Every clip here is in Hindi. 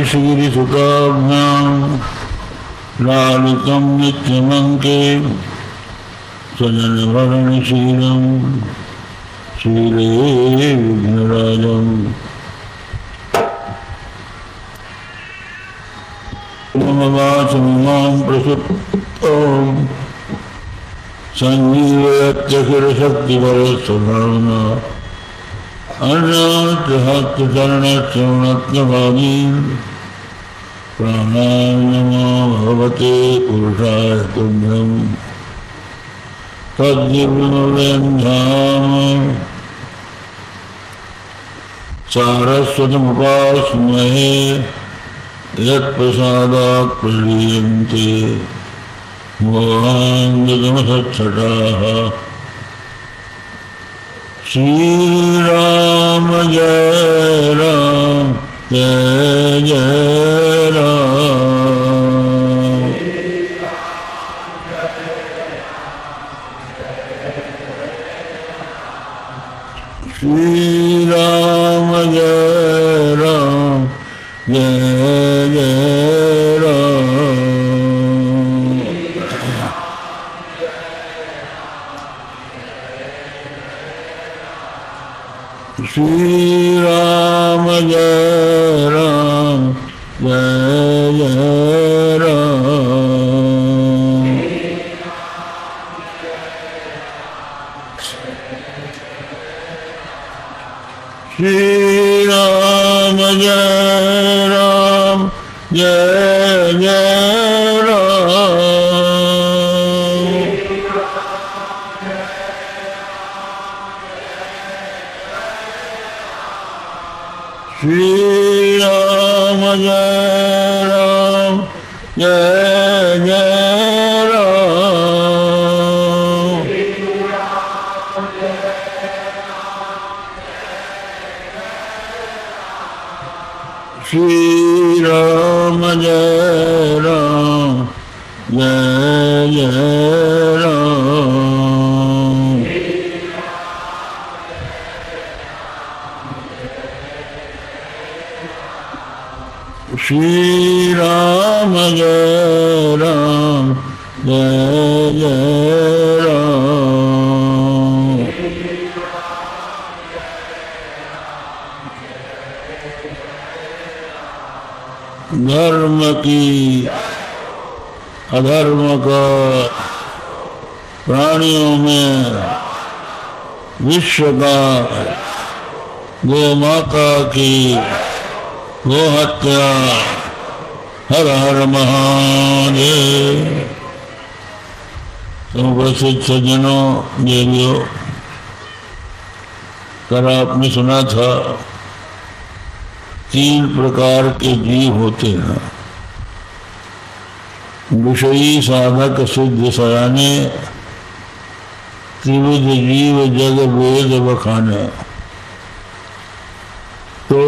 ऋषिगिरिसुताभ्यां लालितं नित्यमङ्के स्वजनभरणशीलं शीले विघ्नराजम् मम वाचमिमां प्रसुप्तां सञ्जीवयत्यखिलशक्तिवरस्वभावना अन्नाथचरणश्रवणत्वभागीन् प्राणान्नमो भगवते पुरुषाय तुभ्यं तद्दिव्यमव्ययं धाम सारस्वतमुपास्महे यत्प्रसादात् प्रलीयन्ते मोहान्धतमसच्छटाः। श्रीराम जय राम जय जय राम। श्रीराम जय राम जय जय राम। श्री राम जय राम जय जय राम। श्री राम जय राम जय जय राम। श्री राम जय राम जय जय राम। श्री राम जय राम जय जय राम। श्री राम जय राम जय जय राम। धर्म की अधर्म का प्राणियों में विश्व का गौ माता की गो हत्या हर हर महादेव। प्रसिद्ध सज्जनों देवियों, कल आपने सुना था 3 प्रकार के जीव होते हैं। विषयी साधक सिद्ध सयाने त्रिविध जीव जग वेद बखाने। तो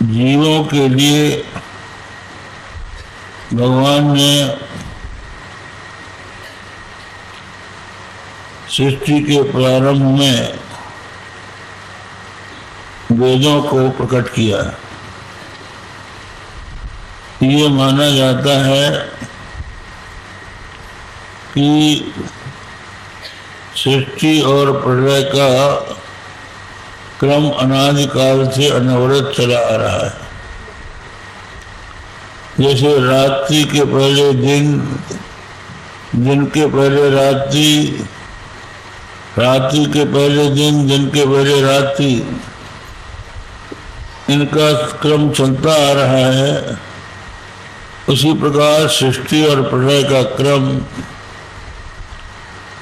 जीवों के लिए भगवान ने सृष्टि के प्रारंभ में वेदों को प्रकट किया। ये माना जाता है कि सृष्टि और प्रलय का क्रम अनादिकाल से अनवरत चला आ रहा है। जैसे रात्रि के पहले दिन, दिन के पहले रात्रि, रात्रि के पहले दिन, दिन के पहले रात्रि, इनका क्रम चलता आ रहा है। उसी प्रकार सृष्टि और प्रलय का क्रम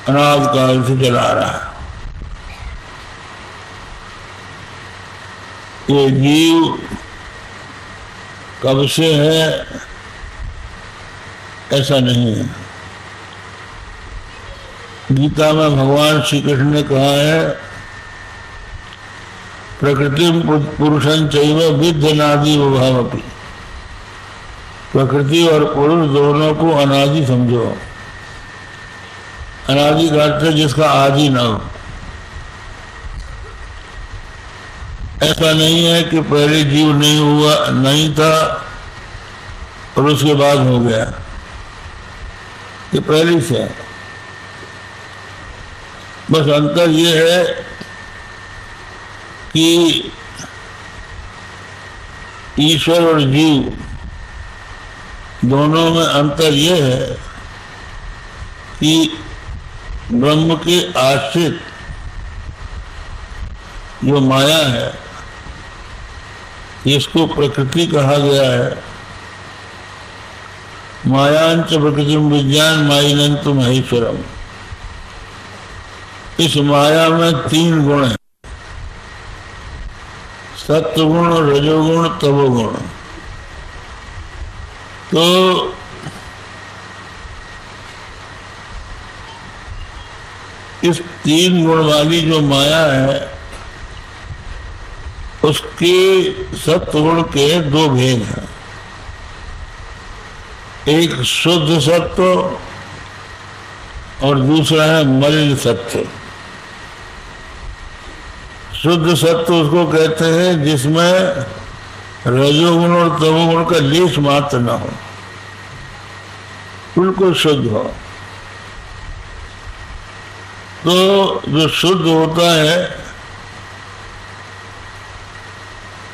अनादिकाल से चला आ रहा है। ये जीव कब से है ऐसा नहीं है। गीता में भगवान श्री कृष्ण ने कहा है, प्रकृति पुरुषं चैव विद्यनादि भावपि। प्रकृति और पुरुष दोनों को अनादि समझो। अनादि का अर्थ है जिसका आदि न हो। ऐसा नहीं है कि पहले जीव नहीं हुआ, नहीं था और उसके बाद हो गया, ये पहले से है। बस अंतर ये है कि ईश्वर और जीव दोनों में अंतर ये है कि ब्रह्म के आश्रित जो माया है, इसको प्रकृति कहा गया है। मायांच प्रकृति विज्ञान माइनंत महेश्वरम। इस माया में 3 गुण हैं, सत्वगुण, रजोगुण, तमोगुण। तो इस 3 गुण वाली जो माया है, उसके सत्वगुण के 2 भेद हैं। एक शुद्ध सत्व और दूसरा है मलिन सत्व। शुद्ध सत्व उसको कहते हैं जिसमें रजोगुण और तमोगुण का लेश मात्र न हो, बिल्कुल शुद्ध हो। तो जो शुद्ध होता है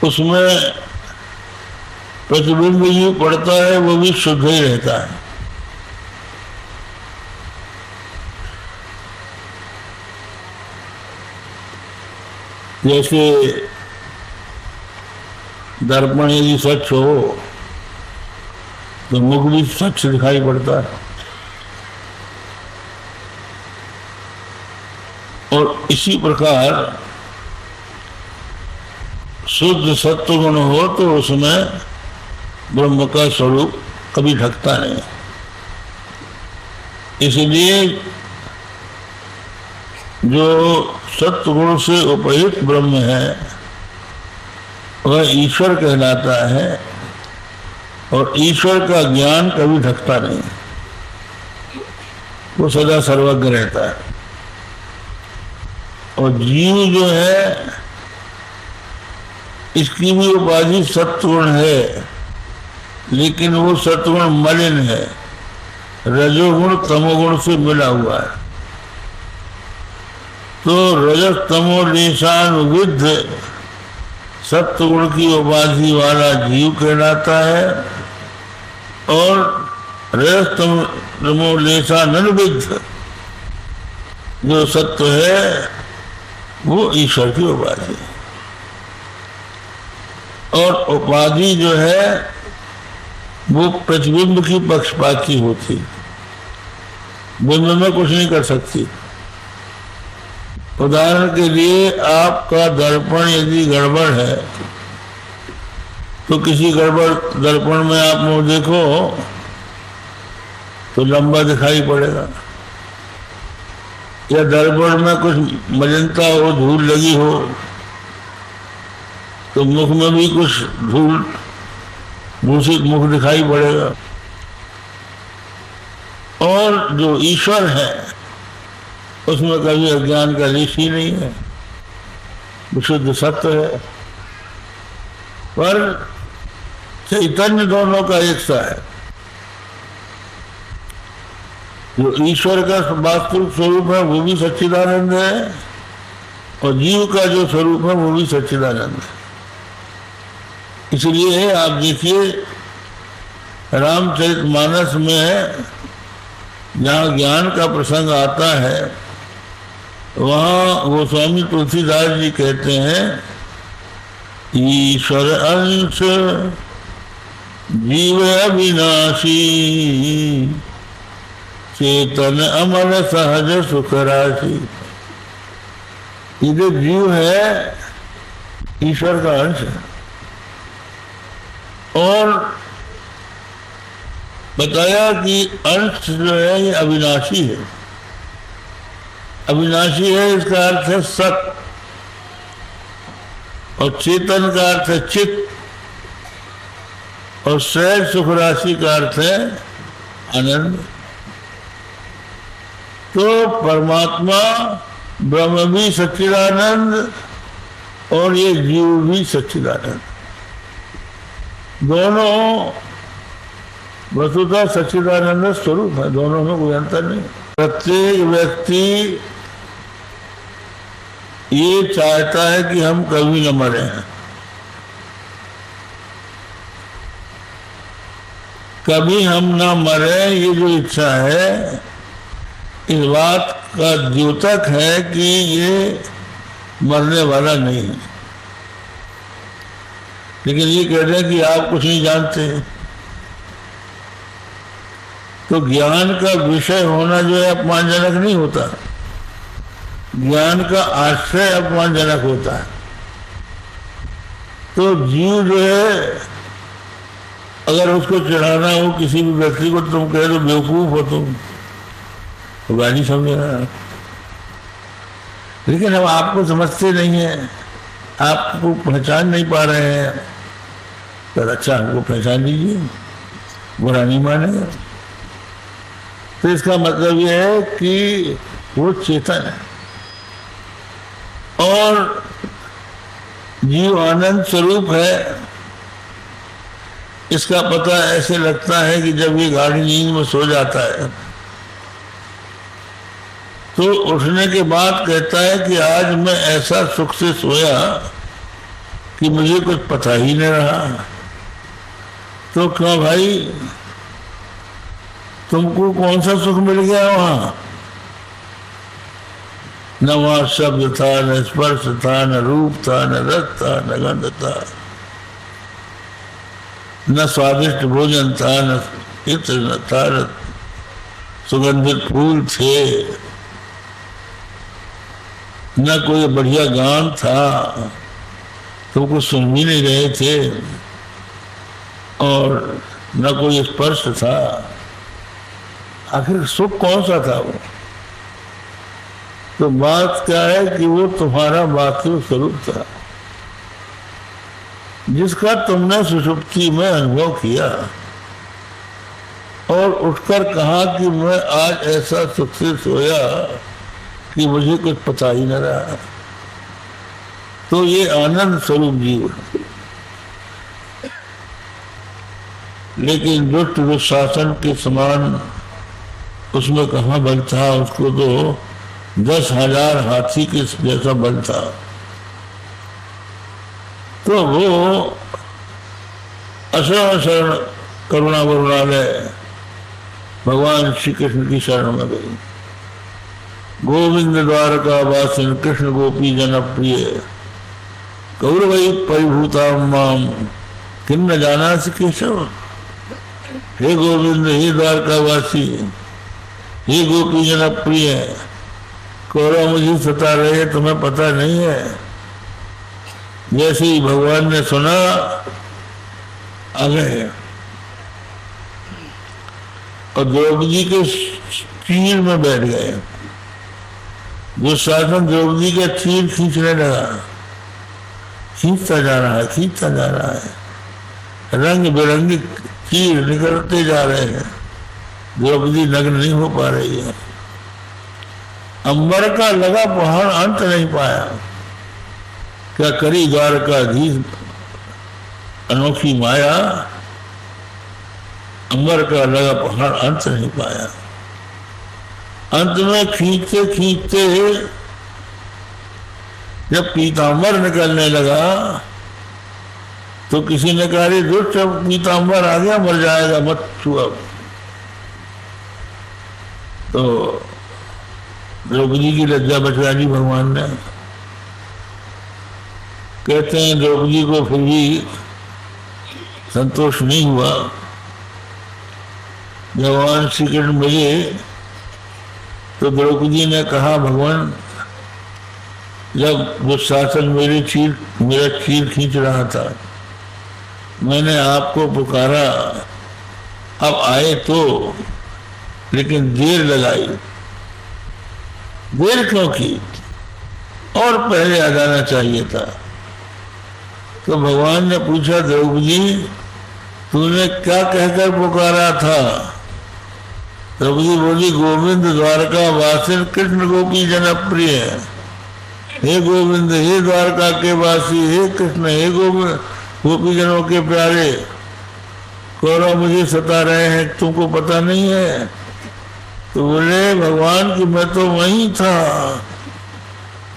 उसमें प्रतिबिंब भी पड़ता है, वो भी शुद्ध ही रहता है। जैसे दर्पण यदि स्वच्छ हो तो मुख भी स्वच्छ दिखाई पड़ता है। और इसी प्रकार शुद्ध सत्वगुण हो तो उसमें ब्रह्म का स्वरूप कभी ढकता नहीं। इसलिए जो सत्वगुण से उपयुक्त ब्रह्म है वह ईश्वर कहलाता है, और ईश्वर का ज्ञान कभी ढकता नहीं, वो सदा सर्वज्ञ रहता है। और जीव जो है इसकी भी उपाधि सत्वगुण है, लेकिन वो सत्वगुण मलिन है, रजोगुण तमोगुण से मिला हुआ है। तो रजस तमो लेशानुविद्ध सत्वगुण की उपाधि वाला जीव कहलाता है, और रजस तमो लेशानुविद्ध जो सत्व है वो ईश्वर की उपाधि है। और उपाधि जो है वो प्रतिबिंब की पक्षपाती होती, बिंब में कुछ नहीं कर सकती। उदाहरण के लिए आपका दर्पण यदि गड़बड़ है तो किसी गड़बड़ दर्पण में आप मुंह देखो तो लंबा दिखाई पड़ेगा, या दर्पण में कुछ मलिनता हो, धूल लगी हो तो मुख में भी कुछ धूल दूषित मुख दिखाई पड़ेगा। और जो ईश्वर है उसमें कभी अज्ञान का लेश ही नहीं है, विशुद्ध सत्य है। पर चैतन्य दोनों का एक सा है। जो ईश्वर का वास्तविक स्वरूप है वो भी सच्चिदानंद है, और जीव का जो स्वरूप है वो भी सच्चिदानंद है। इसलिए आप देखिए रामचरितमानस में जहाँ ज्ञान का प्रसंग आता है वहाँ गोस्वामी तुलसीदास जी कहते हैं ईश्वर अंश जीव अविनाशी चेतन अमर सहज सुख राशि। ये जो जीव है ईश्वर का अंश है, और बताया कि अंश जो है ये अविनाशी है। अविनाशी है इसका अर्थ है सत, और चेतन का अर्थ है चित्त, और सहज सुख राशि का अर्थ है आनंद। तो परमात्मा ब्रह्म भी सच्चिदानंद और ये जीव भी सच्चिदानंद, दोनों वस्तुतः सच्चिदानंद स्वरूप है, दोनों में कोई अंतर नहीं। प्रत्येक व्यक्ति ये चाहता है कि हम कभी न मरे हैं, कभी हम ना मरे, ये जो इच्छा है इस बात का द्योतक है कि ये मरने वाला नहीं है। लेकिन ये कह रहे हैं कि आप कुछ नहीं जानते, तो ज्ञान का विषय होना जो है अपमानजनक नहीं होता, ज्ञान का आश्रय अपमानजनक होता है। तो जीव जो है, अगर उसको चढ़ाना हो किसी भी व्यक्ति को, तुम कहे तो बेवकूफ हो तुम, तो गाली समझेगा। लेकिन हम आपको समझते नहीं हैं, आपको पहचान नहीं पा रहे हैं, तो अच्छा हमको पहचान लीजिए, बुरा नहीं मानेगा। तो इसका मतलब यह है कि वो चेतन है और जीव आनंद स्वरूप है। इसका पता ऐसे लगता है कि जब ये गाढ़ी नींद में सो जाता है तो उठने के बाद कहता है कि आज मैं ऐसा सुख से सोया कि मुझे कुछ पता ही नहीं रहा। तो क्यों भाई, तुमको कौन सा सुख मिल गया वहां? न वहां शब्द था, न स्पर्श था, न रूप था, न रस था, न गंध था, न स्वादिष्ट भोजन था, न इत्र न था, न सुगंधित फूल थे, न कोई बढ़िया गान था, तुमको सुन भी नहीं रहे थे, और न कोई स्पर्श था। आखिर सुख कौन सा था वो? तो बात क्या है कि वो तुम्हारा वास्तविक स्वरूप था, जिसका तुमने सुषुप्ति में अनुभव किया और उठकर कहा कि मैं आज ऐसा सुख से सोया कि मुझे कुछ पता ही न रहा। तो ये आनंद स्वरूप जीव है। लेकिन दुष्ट दुशासन के समान उसमें कहाँ बल था? उसको तो 10,000 हाथी के जैसा बल था। तो वो अशरण शरण करुणा वरुणालय भगवान श्री कृष्ण की शरण में गई। गोविंद द्वारका वासिन कृष्ण गोपी जनप्रिय कौरवई परिभूता माम किम न जाना केशव। हे गोविंद, हे द्वारकावासी, हे गोपी जनप्रिय, कौरव मुझे सता रहे, तुम्हें पता नहीं है। जैसे ही भगवान ने सुना आ गए और द्रौपदी के चीर में बैठ गए। जो शासन द्रौपदी का चीर खींचने लगा, खींचता जा रहा है, खींचता जा रहा है, रंग बिरंगे चीर निकलते जा रहे हैं। द्रौपदी नग्न नहीं हो पा रही है। अंबर का लगा पहाड़ अंत नहीं पाया। क्या करी द्वारकाधीश अनोखी माया, अंबर का लगा पहाड़ अंत नहीं पाया। अंत में खींचते खींचते जब पीतांबर निकलने लगा तो किसी ने कहा, रे दुष्ट, पीतांबर आ गया, मर जाएगा, मत छुआ। तो द्रौपदी की लज्जा बचा दी भगवान ने। कहते हैं द्रौपदी को फिर भी संतोष नहीं हुआ। भगवान श्री कृष्ण मिले तो द्रौपदी ने कहा, भगवान, जब दुशासन मेरा चीर खींच रहा था, मैंने आपको पुकारा, अब आए तो, लेकिन देर लगाई। देर क्यों की? और पहले आ जाना चाहिए था। तो भगवान ने पूछा, द्रौपदी, तूने क्या कहकर पुकारा था? द्रौपदी बोली, गोविंद द्वारका वासिन कृष्ण गोपी जनप्रिय। हे गोविंद, हे द्वारका के वासी, हे कृष्ण, हे गोविंद, गोपीजनों के प्यारे, कौरव मुझे सता रहे हैं, तुमको पता नहीं है? तो बोले भगवान कि मैं तो वहीं था,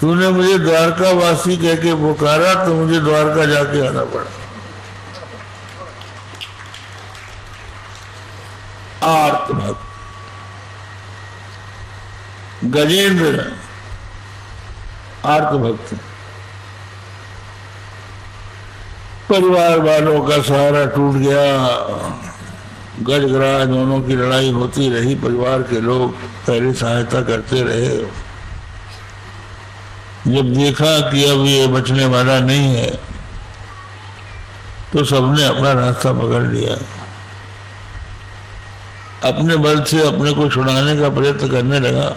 तूने मुझे द्वारका वासी कह के पुकारा तो मुझे द्वारका जाके आना पड़ा। आर्त भक्त गजेंद्र आर्त भक्त, परिवार वालों का सहारा टूट गया, गजगराज दोनों की लड़ाई होती रही, परिवार के लोग पहले सहायता करते रहे। जब देखा कि अब ये बचने वाला नहीं है तो सबने अपना रास्ता पकड़ लिया, अपने बल से अपने को छुड़ाने का प्रयत्न करने लगा।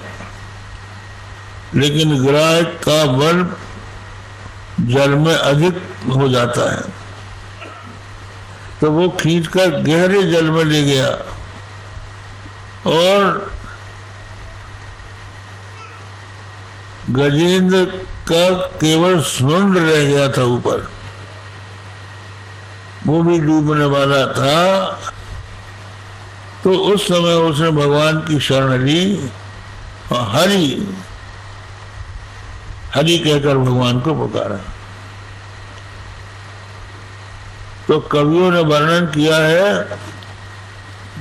लेकिन ग्राहक का बल जल में अधिक हो जाता है तो वो खींचकर गहरे जल में ले गया और गजेंद्र का केवल सुंड रह गया था ऊपर, वो भी डूबने वाला था। तो उस समय उसने भगवान की शरण ली और हरि हरि कहकर भगवान को पुकारा। तो कवियों ने वर्णन किया है,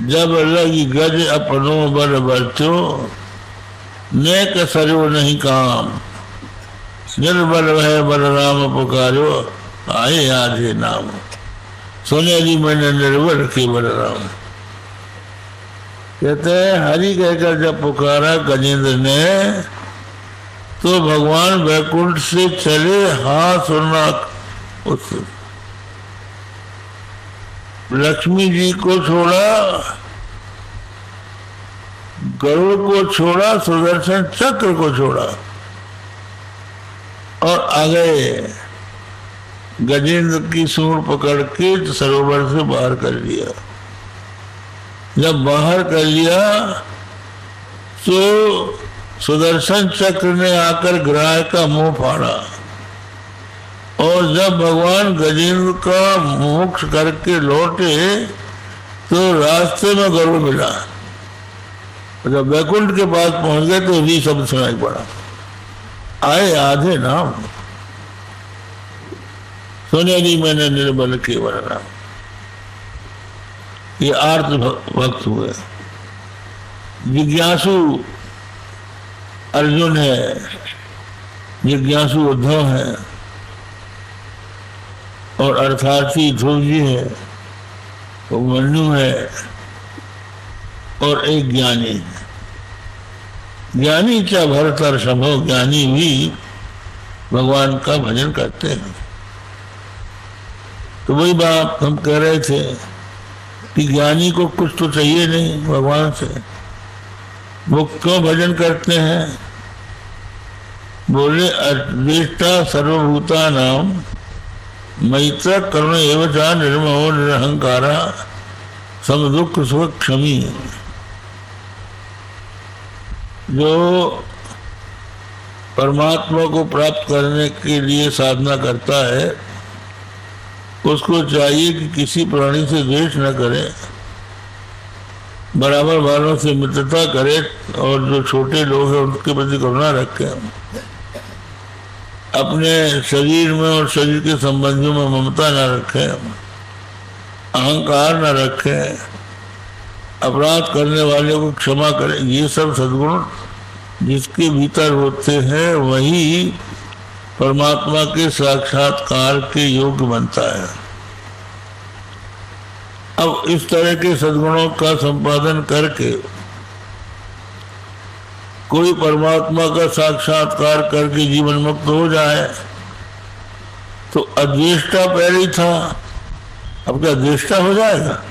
जब लगी गज अपनो बल बरचो, नेक सरो नहीं काम, निर्बल वह बलराम पुकारो, आए आधे नाम। सोनिया जी मैंने निर्बल के बलराम, कहते हैं हरि कहकर जब पुकारा गजेंद्र ने तो भगवान वैकुंठ से चले। हाँ सुनना, उस लक्ष्मी जी को छोड़ा, गरुड़ को छोड़ा, सुदर्शन चक्र को छोड़ा और आ गए। गजेंद्र की सूंड पकड़ के सरोवर से बाहर कर लिया। जब बाहर कर लिया तो सुदर्शन चक्र ने आकर ग्राह का मुंह फाड़ा और जब भगवान गजेंद्र का मोक्ष करके लौटे तो रास्ते में गरुड़ मिला। जब वैकुंठ के पास पहुंच गए तो ये शब्द सुनाई पड़ा, आए आधे नाम, सोनिया जी मैंने निर्बल के बलराम। ये आर्त भक्त हुए। जिज्ञासु अर्जुन है, जिज्ञासु उद्धव है और अर्थार्थी ध्रुव जी है, वो मनु है और एक ज्ञानी है। ज्ञानी क्या भरतर संभव, ज्ञानी भी भगवान का भजन करते हैं। तो वही बात हम कह रहे थे कि ज्ञानी को कुछ तो चाहिए नहीं भगवान से, वो क्यों भजन करते हैं? बोले अद्वेष्टा सर्वभूता नाम, मैत्र करुण एवचा निर्महो निरहंकारा, सम दुख सुख क्षमी। जो परमात्मा को प्राप्त करने के लिए साधना करता है उसको चाहिए कि किसी प्राणी से द्वेष न करे, बराबर वालों से मित्रता करे और जो छोटे लोग हैं उनके प्रति करुणा रखे, अपने शरीर में और शरीर के संबंधियों में ममता न रखे, अहंकार न रखे, अपराध करने वाले को क्षमा करे। ये सब सद्गुण जिसके भीतर होते हैं वही परमात्मा के साक्षात्कार के योग्य बनता है। अब इस तरह के सद्गुणों का संपादन करके कोई परमात्मा का साक्षात्कार करके जीवन मुक्त हो जाए तो अद्वेष्टा पहले ही था, अब क्या द्वेष्टा हो जाएगा?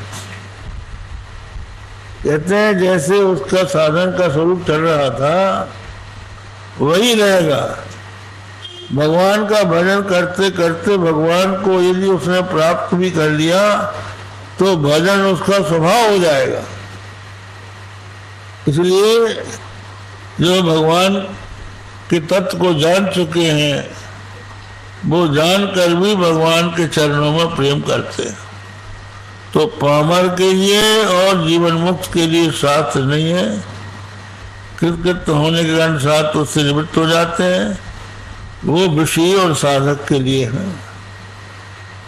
कहते हैं जैसे उसका साधन का स्वरूप चल रहा था वही रहेगा। भगवान का भजन करते करते भगवान को यदि उसने प्राप्त भी कर लिया तो भजन उसका स्वभाव हो जाएगा। इसलिए जो भगवान के तत्व को जान चुके हैं, वो जानकर भी भगवान के चरणों में प्रेम करते हैं। तो पामर के लिए और जीवन मुक्त के लिए शास्त्र नहीं है। कृतकृत होने के कारण शास्त्र उससे निवृत्त हो जाते हैं। वो विषय और साधक के लिए हैं।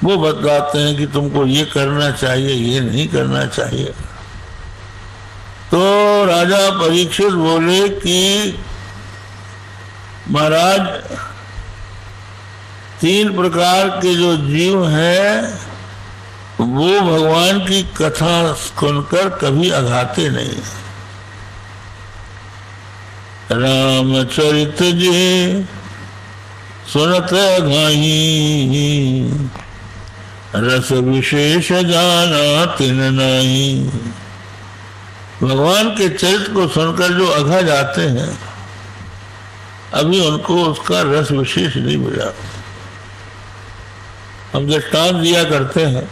वो बतलाते हैं कि तुमको ये करना चाहिए, ये नहीं करना चाहिए। तो राजा परीक्षित बोले कि महाराज, 3 प्रकार के जो जीव हैं वो भगवान की कथा सुनकर कभी अघाते नहीं। रामचरित जी सुनत अघाही, रस विशेष जाना तिन नहीं। भगवान के चरित्र को सुनकर जो अघा जाते हैं, अभी उनको उसका रस विशेष नहीं मिला। हम दृष्टांत दिया करते हैं,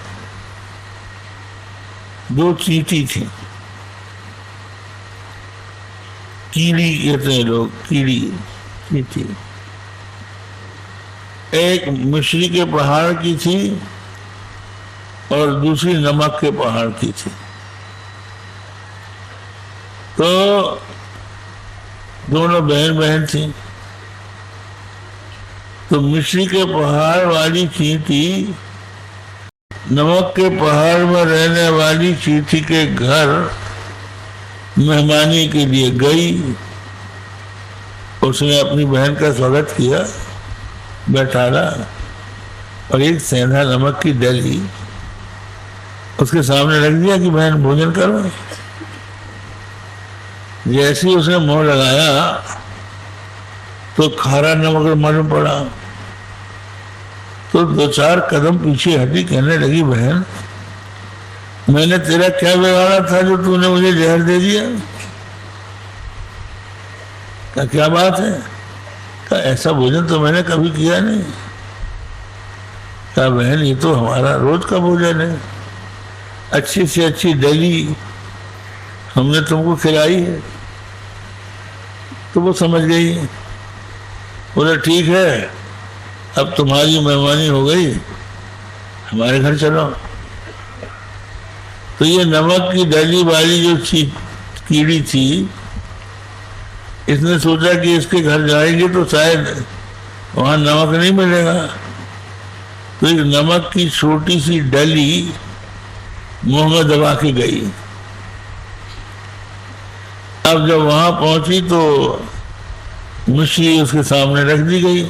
2 चींटी थी, कीड़ी कहते हैं लोग, कीड़ी चींटी। एक मिश्री के पहाड़ की थी और दूसरी नमक के पहाड़ की थी। तो दोनों बहन बहन थी। तो मिश्री के पहाड़ वाली चींटी नमक के पहाड़ में रहने वाली चींटी के घर मेहमानी के लिए गई। उसने अपनी बहन का स्वागत किया, बैठाला और एक सेंधा नमक की डली उसके सामने रख दिया कि बहन भोजन करो। जैसे ही उसने मुंह लगाया तो खारा नमक मालूम पड़ा। तो 2-4 कदम पीछे हटी, कहने लगी, बहन मैंने तेरा क्या बिगाड़ा था जो तूने मुझे जहर दे दिया? क्या बात है? ऐसा भोजन तो मैंने कभी किया नहीं। बहन ये तो हमारा रोज का भोजन है, अच्छी से अच्छी डली हमने तुमको खिलाई है। तो वो समझ गई, बोले ठीक है, अब तुम्हारी मेहमानी हो गई, हमारे घर चलो। तो ये नमक की डली वाली जो कीड़ी थी, इसने सोचा कि इसके घर जाएंगे तो शायद वहां नमक नहीं मिलेगा। तो एक नमक की छोटी सी डली मुंह में दबा के गई। अब जब वहां पहुंची तो मिश्री उसके सामने रख दी गई,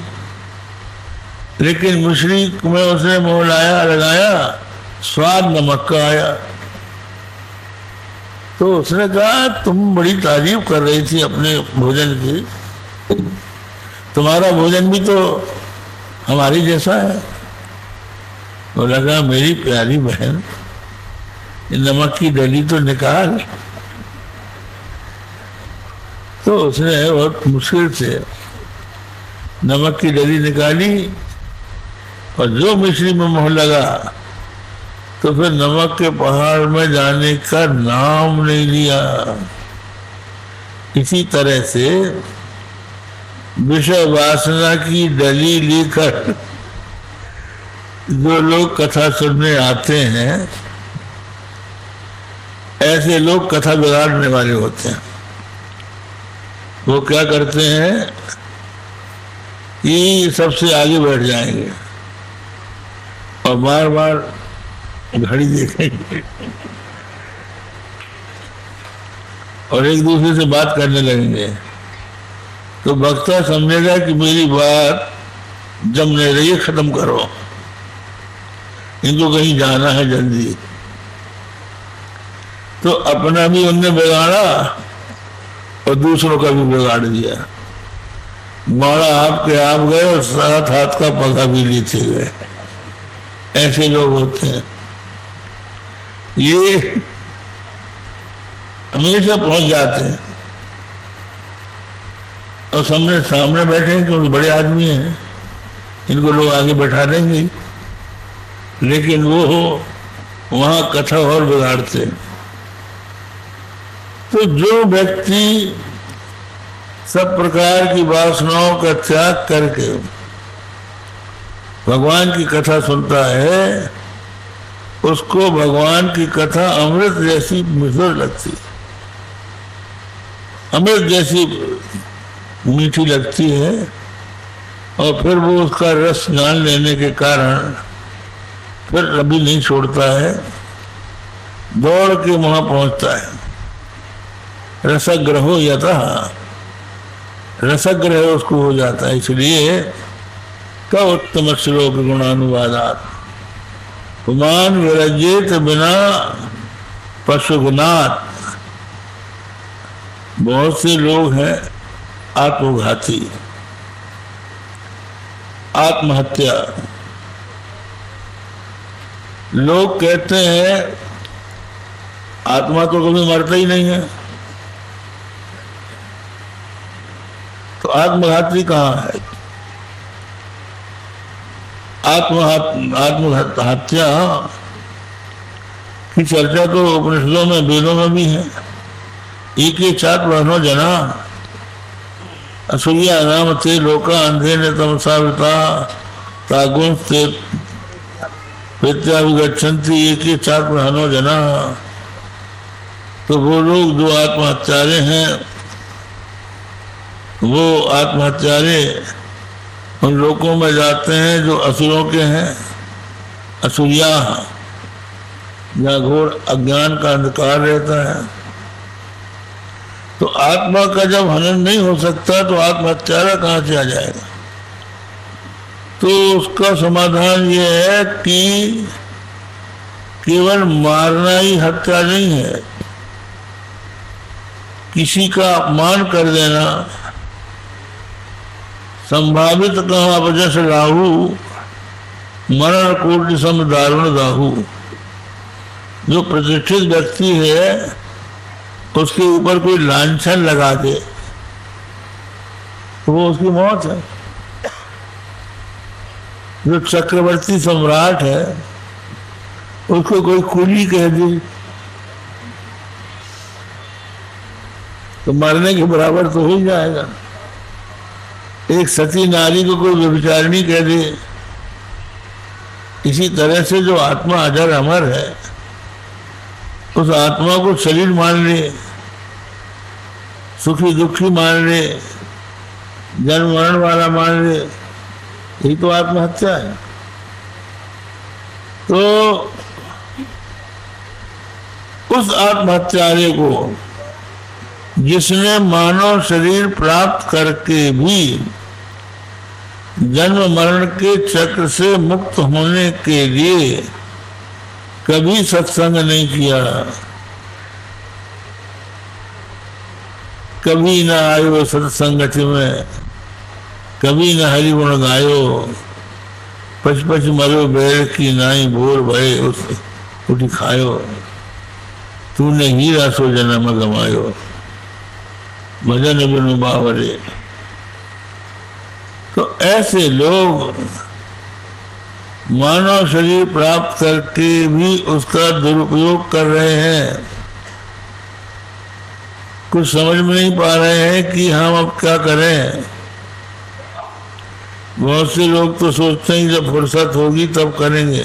लेकिन मिश्री में उसने मुंह लगाया, स्वाद नमक का आया। तो उसने कहा, तुम बड़ी तारीफ कर रही थी अपने भोजन की, तुम्हारा भोजन भी तो हमारी जैसा है। वो लगा, मेरी प्यारी बहन, नमक की डली तो निकाल। तो उसने बहुत मुश्किल से नमक की डली निकाली और जो मिश्री में मुंह लगा तो फिर नमक के पहाड़ में जाने का नाम नहीं लिया। इसी तरह से विषय वासना की डली लेकर जो लोग कथा सुनने आते हैं, ऐसे लोग कथा बिगाड़ने वाले होते हैं। वो क्या करते हैं कि सबसे आगे बैठ जाएंगे और बार बार घड़ी देखेंगे और एक दूसरे से बात करने लगेंगे। तो वक्ता समझेगा कि मेरी बात जमने रही है, खत्म करो, इनको कहीं जाना है जल्दी। तो अपना भी उनने बिगाड़ा और दूसरों का भी बिगाड़ दिया। माड़ा आपके आप गए और 7 हाथ का पगा भी लेते गए। ऐसे लोग होते हैं, ये हमेशा पहुंच जाते हैं और सामने बैठे हैं क्योंकि बड़े आदमी हैं, इनको लोग आगे बैठा देंगे, लेकिन वो वहां कथा और बिगाड़ते हैं। तो जो व्यक्ति सब प्रकार की वासनाओं का त्याग करके भगवान की कथा सुनता है, उसको भगवान की कथा अमृत जैसी मधुर लगती है, अमृत जैसी मीठी लगती है। और फिर वो उसका रस जान लेने के कारण फिर कभी नहीं छोड़ता है, दौड़ के वहां पहुंचता है। रसग्रहो यतः, रसग्रह उसको हो जाता है। इसलिए का उत्तम श्लोक गुणानुवादात पुमान विरजेत बिना पशुघ्नात। बहुत से लोग हैं आत्मघाती, आत्महत्या। लोग कहते हैं आत्मा तो कभी मरता ही नहीं है, तो आत्मघाती कहाँ है? आत्महत्या की चर्चा तो उपनिषदों में, वेदों में भी है। एक चात्महनो जना असूया नाम ते लोका अंधे ने तमसावृता तागुंस्ते प्रत्याभिगच्छन्ति एक चात्महनो जना। तो वो लोग जो आत्महत्यारे हैं, वो आत्महत्यारे उन लोगों में जाते हैं जो असुरों के हैं, असुरिया, जहाँ घोर अज्ञान का अंधकार रहता है। तो आत्मा का जब हनन नहीं हो सकता तो आत्महत्यारा कहाँ से आ जाएगा? तो उसका समाधान ये है कि केवल मारना ही हत्या नहीं है, किसी का अपमान कर देना, संभावित कहा अपजस राहु मरण कोटि सम दारुण दाहु। जो प्रतिष्ठित व्यक्ति है उसके ऊपर कोई लांछन लगा दे तो वो उसकी मौत है। जो चक्रवर्ती सम्राट है उसको कोई कुली कह दे तो मरने के बराबर तो हो ही जाएगा। एक सती नारी को कोई व्यभिचारिणी कह दे। इसी तरह से जो आत्मा अजर अमर है, उस आत्मा को शरीर मान ले, सुखी दुखी मान ले, जन्म मरण वाला मान ले, यही तो आत्महत्या है। तो उस आत्महत्यारे को जिसने मानव शरीर प्राप्त करके भी जन्म मरण के चक्र से मुक्त होने के लिए कभी सत्संग नहीं किया, कभी न आयो सत्संगति में, कभी न हरि गुण गायो, पच पच मरो बैर की नाई बोर भय उस उठी खायो, तूने हीरा सो जन्म गमायो, भजन बिनु बावरे। तो ऐसे लोग मानव शरीर प्राप्त करके भी उसका दुरुपयोग कर रहे हैं। कुछ समझ में नहीं पा रहे हैं कि हम अब क्या करें। बहुत से लोग तो सोचते हैं जब फुर्सत होगी तब करेंगे,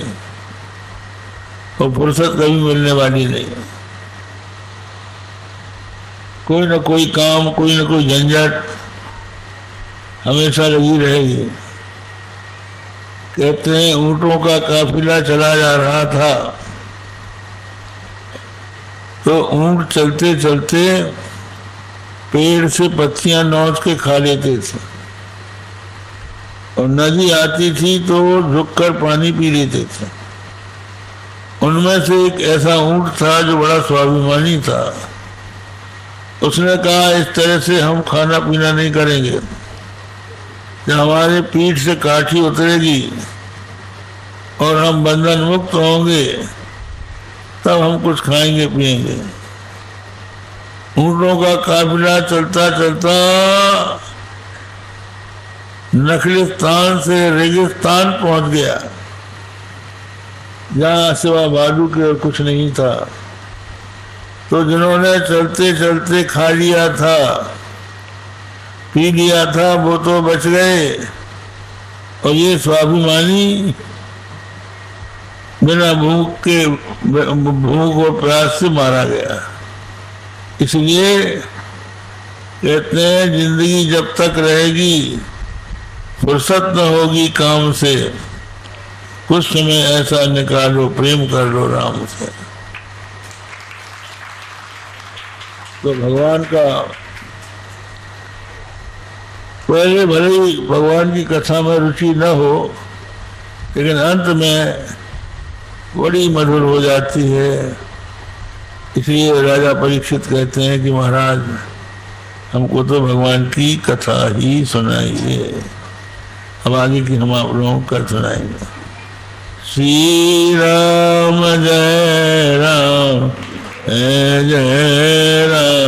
और फुर्सत कभी मिलने वाली नहीं है। कोई ना कोई काम, कोई ना कोई झंझट हमेशा लगी रहेगी। कहते हैं ऊंटों का काफिला चला जा रहा था, तो ऊंट चलते चलते पेड़ से पत्तियां नोच के खा लेते थे, और नदी आती थी तो वो झुककर पानी पी लेते थे। उनमें से एक ऐसा ऊंट था जो बड़ा स्वाभिमानी था। उसने कहा इस तरह से हम खाना पीना नहीं करेंगे, जब हमारे पीठ से काठी उतरेगी और हम बंधन मुक्त होंगे तब हम कुछ खाएंगे पिएंगे। ऊँटों का काफिला चलता चलता नखलिस्तान से रेगिस्तान पहुंच गया, जहाँ सिवा बालू के और कुछ नहीं था। तो जिन्होंने चलते चलते खा लिया था पी लिया था वो तो बच गए, और ये स्वाभिमानी बिना भूख और प्यास से मारा गया। इसलिए कहते हैं जिंदगी जब तक रहेगी फुर्सत न होगी काम से, कुछ समय ऐसा निकालो प्रेम कर लो राम से। तो भगवान का पहले भले ही भगवान की कथा में रुचि न हो, लेकिन अंत में बड़ी मधुर हो जाती है। इसलिए राजा परीक्षित कहते हैं कि महाराज हमको तो भगवान की कथा ही सुनाइए। अब आगे की हम आप लोगों को सुनाएंगे। श्री राम जय राम जय राम,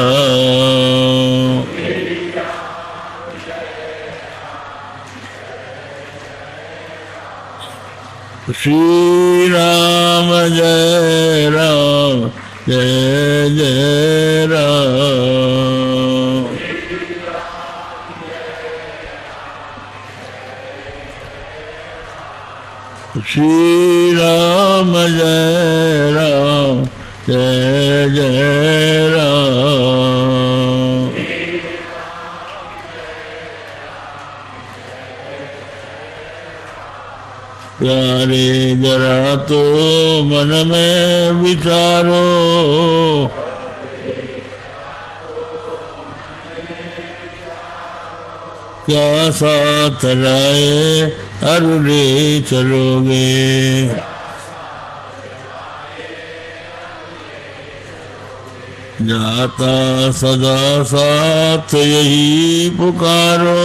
श्री राम जय राम जय जय राम, श्री राम जय राम जय जय राम। प्यारे जरा तो मन में विचारो, क्या साथ लाए अरुले चलोगे, जाता सदा साथ यही पुकारो,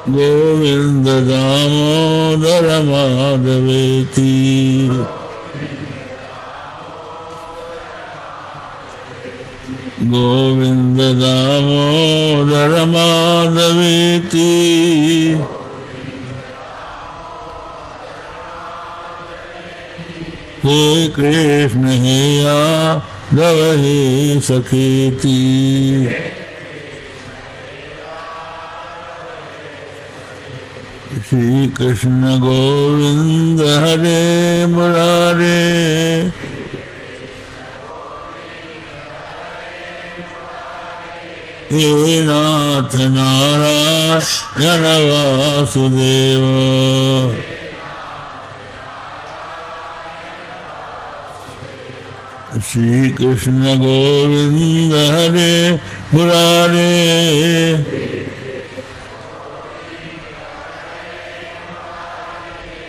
गोविंद दामोदर माधवेति, गोविंद दामोदर माधवेति, हे कृष्ण हे यादव हे सखेति, श्री कृष्ण गोविंद हरे मुरारे, हे नाथ नारायण वासुदेव, श्री कृष्ण गोविंद हरे मुरारे,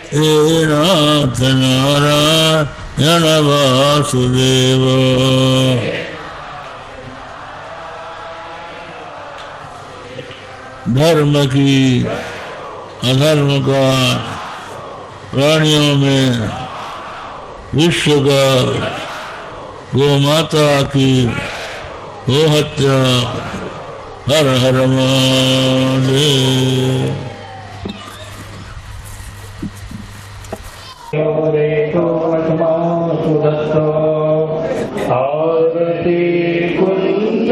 हे नाथ नारायण वासुदेव। धर्म की अधर्म का प्राणियों में, विश्व का गो माता की हो हत्या, हर हर महादेव। आरती कुंज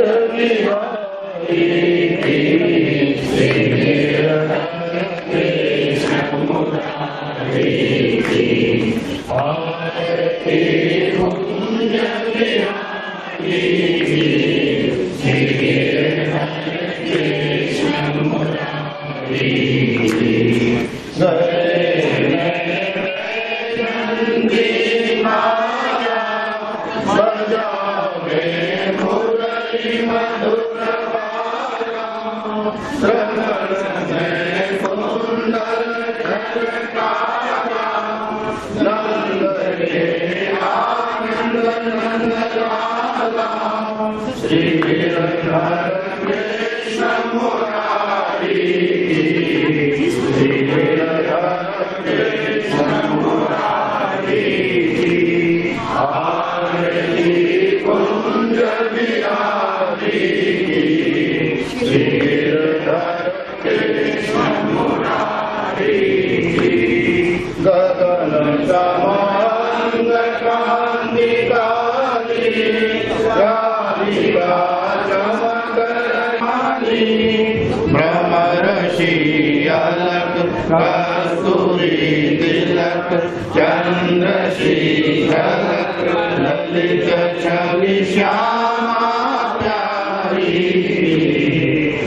गगन समांग कांति काली अलक कस्तूरी तिलक चंद्रशीलक ललित छवि श्यामा प्यारी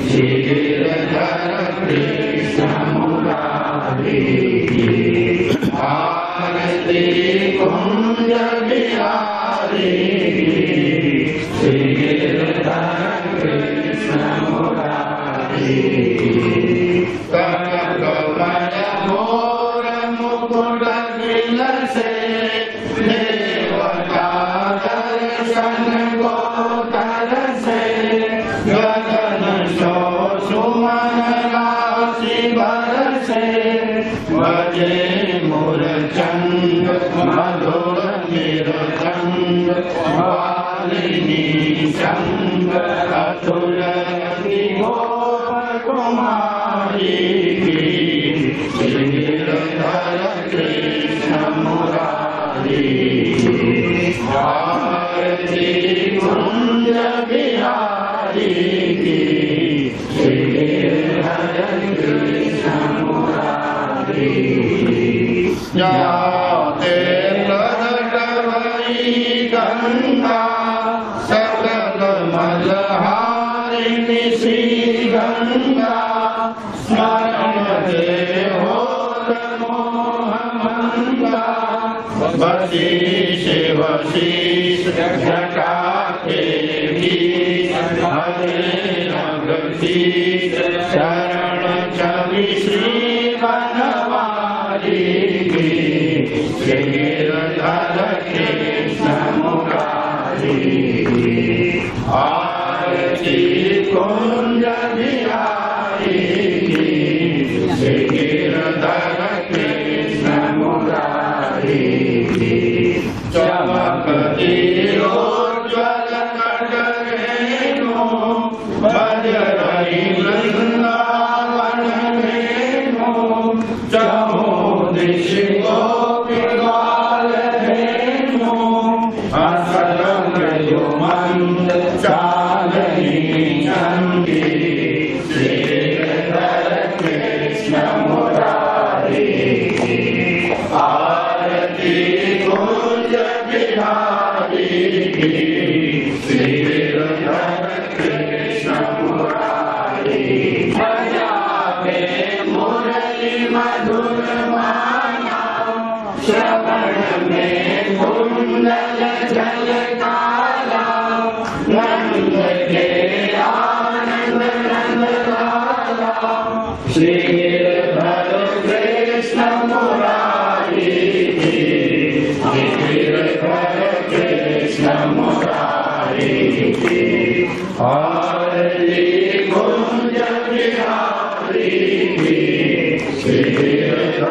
श्रीधर कृष्ण मुरारी आरती कुंज बिहारी श्रीधर कृष्ण मुरारी कनकमल मोर मुकुट विलसे देवता दर्शन को तरसे गगन शो सुमन राशि बरसे बजे मूर्छंद मधुर मृदंग वालिनी संग अतुल गोप कुमारी श्रीधर कृष्ण मुरारी आरती कुंज बिहारी श्रीधर कृष्ण मुरारी जाते प्रकट भई गंगा सकल मलहारिणी श्री गंगा स्मरण देहो मोह मंगा वशीष वशीष जटा के हरे नगती शरण छवि श्री बनवारी श्रीधर कृष्ण मुरारी आरती कुंज बिहारी श्रीधर कृष्ण मुरारी चमकती उज्ज्वल कटरेणु वज्रई वृंदावन रेणु चहु दिश गोपीबाल धेनु असरंग युमंत चालनी चंडी श्रीधर कृष्ण मुरारी आरती कुंज बिहारी श्रीधर कृष्ण मुरारी बजावे मुरली मधुर माना श्रवण में कुंडल झलकारा नंद के आनंद नंदलाला श्रीधर कृष्ण मुरारी श्रीधर कृष्ण मुरारी आरती कुंज बिहारी श्रीधर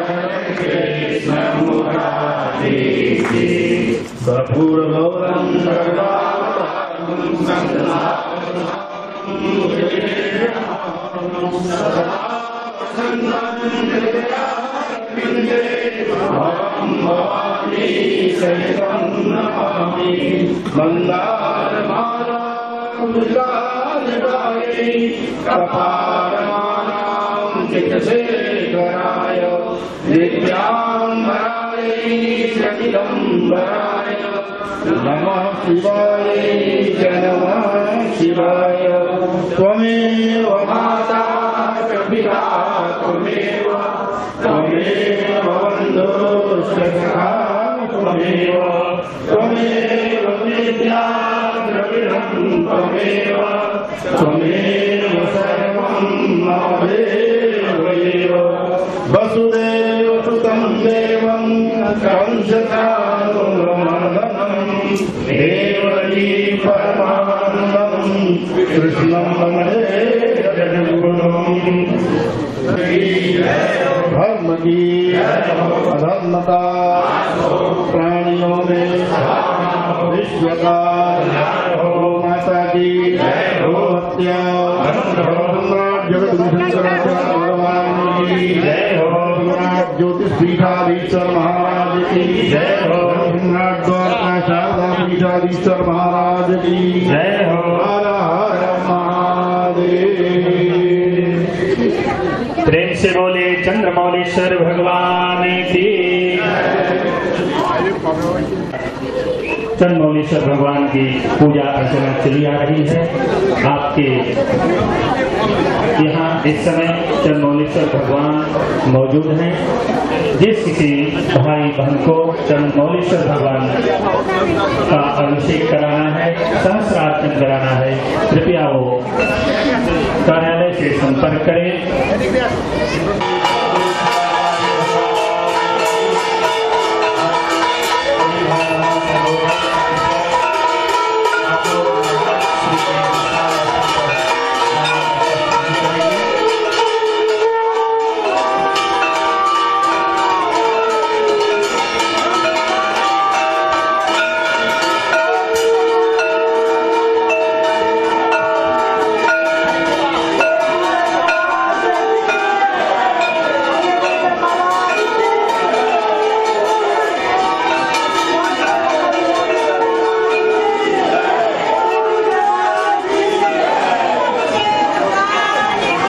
कृष्ण मुरारी कर्पूर गौरम मंदार माला कपालमालां चित्तशेखराय दिव्यांबराय श्रीदिगंबराय नमः शिवाय नमः शिवाय त्वमेव माता च पिता त्वमेव बन्धुश्च त्वमेव विद्या द्रविणं त्वमेव सर्वं मम देवैव वसुदेव सुतं देवं कंसचाणूरमर्दनं देवकी परमानन्दं कृष्णं वन्दे जगद्गुरुं धर्म की अधर्मता प्राणियों में विश्वका माता की हत्या भगवान की ज्योतिष पीठाधीश्वर महाराज की जय हो। द्वारका शारदा पीठाधीश्वर महाराज की जय हो। हर हर महादेव। से बोले चंद्रमौलेश्वर भगवान की। चंद्रमौलेश्वर भगवान की पूजा अर्चना चली आ रही है। आपके यहाँ इस समय चंद्रमौलेश्वर भगवान मौजूद हैं। जिस किसी भाई बहन को चंद्रमौलेश्वर भगवान का अभिषेक कराना है, सहस्रार्चन कराना है, कृपया वो कार्यालय से संपर्क करें।